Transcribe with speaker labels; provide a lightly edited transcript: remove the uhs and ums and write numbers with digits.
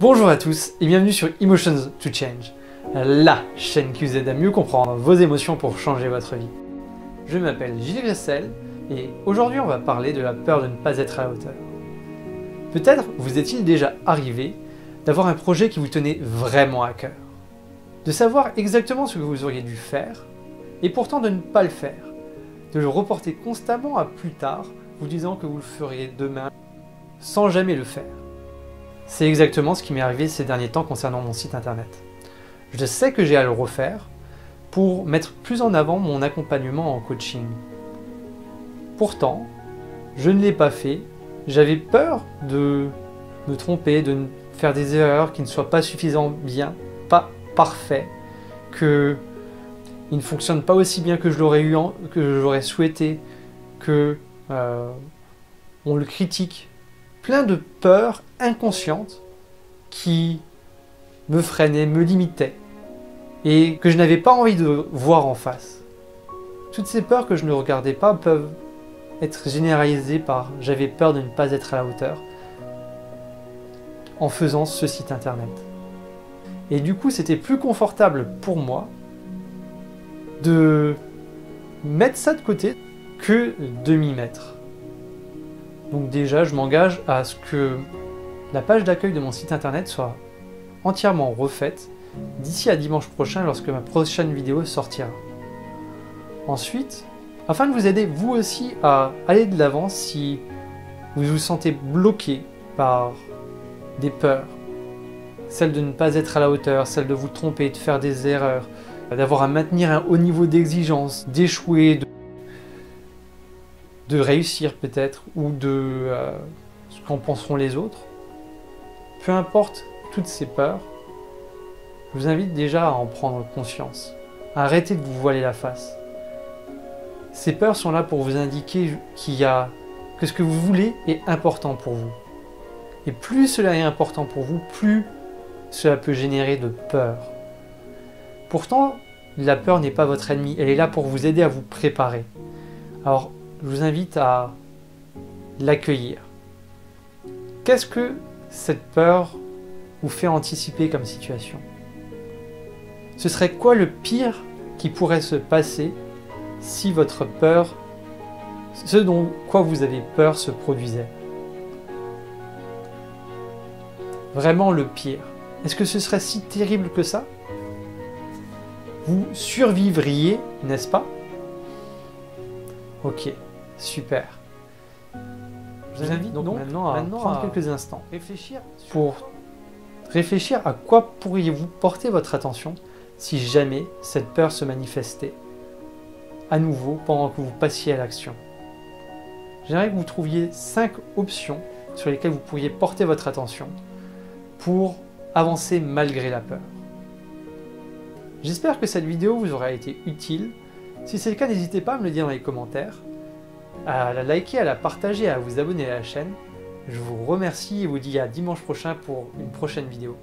Speaker 1: Bonjour à tous et bienvenue sur Emotions to Change, la chaîne qui vous aide à mieux comprendre vos émotions pour changer votre vie. Je m'appelle Gilles Gressel et aujourd'hui on va parler de la peur de ne pas être à la hauteur. Peut-être vous est-il déjà arrivé d'avoir un projet qui vous tenait vraiment à cœur, de savoir exactement ce que vous auriez dû faire et pourtant de ne pas le faire, de le reporter constamment à plus tard, vous disant que vous le feriez demain sans jamais le faire. C'est exactement ce qui m'est arrivé ces derniers temps concernant mon site internet. Je sais que j'ai à le refaire pour mettre plus en avant mon accompagnement en coaching. Pourtant, je ne l'ai pas fait. J'avais peur de me tromper, de faire des erreurs qui ne soient pas suffisamment bien, pas parfaits, qu'il ne fonctionne pas aussi bien que je l'aurais souhaité, que on le critique. Plein de peurs inconscientes qui me freinaient, me limitaient et que je n'avais pas envie de voir en face. Toutes ces peurs que je ne regardais pas peuvent être généralisées par « j'avais peur de ne pas être à la hauteur » en faisant ce site internet. Et du coup, c'était plus confortable pour moi de mettre ça de côté que de m'y mettre. Donc déjà, je m'engage à ce que la page d'accueil de mon site internet soit entièrement refaite d'ici à dimanche prochain lorsque ma prochaine vidéo sortira. Ensuite, afin de vous aider vous aussi à aller de l'avant si vous vous sentez bloqué par des peurs, celle de ne pas être à la hauteur, celle de vous tromper, de faire des erreurs, d'avoir à maintenir un haut niveau d'exigence, d'échouer, de réussir peut-être, ou de ce qu'en penseront les autres. Peu importe toutes ces peurs, je vous invite déjà à en prendre conscience. Arrêtez de vous voiler la face. Ces peurs sont là pour vous indiquer que ce que vous voulez est important pour vous. Et plus cela est important pour vous, plus cela peut générer de peur. Pourtant, la peur n'est pas votre ennemi, elle est là pour vous aider à vous préparer. Alors, je vous invite à l'accueillir. Qu'est-ce que cette peur vous fait anticiper comme situation? Ce serait quoi le pire qui pourrait se passer si votre peur, ce dont quoi vous avez peur, se produisait? Vraiment le pire. Est-ce que ce serait si terrible que ça? Vous survivriez, n'est-ce pas? Ok. Super. Je vous invite donc maintenant à prendre quelques instants pour réfléchir à quoi pourriez-vous porter votre attention si jamais cette peur se manifestait à nouveau pendant que vous passiez à l'action. J'aimerais que vous trouviez 5 options sur lesquelles vous pourriez porter votre attention pour avancer malgré la peur. J'espère que cette vidéo vous aura été utile. Si c'est le cas, n'hésitez pas à me le dire dans les commentaires, à la liker, à la partager, à vous abonner à la chaîne. Je vous remercie et vous dis à dimanche prochain pour une prochaine vidéo.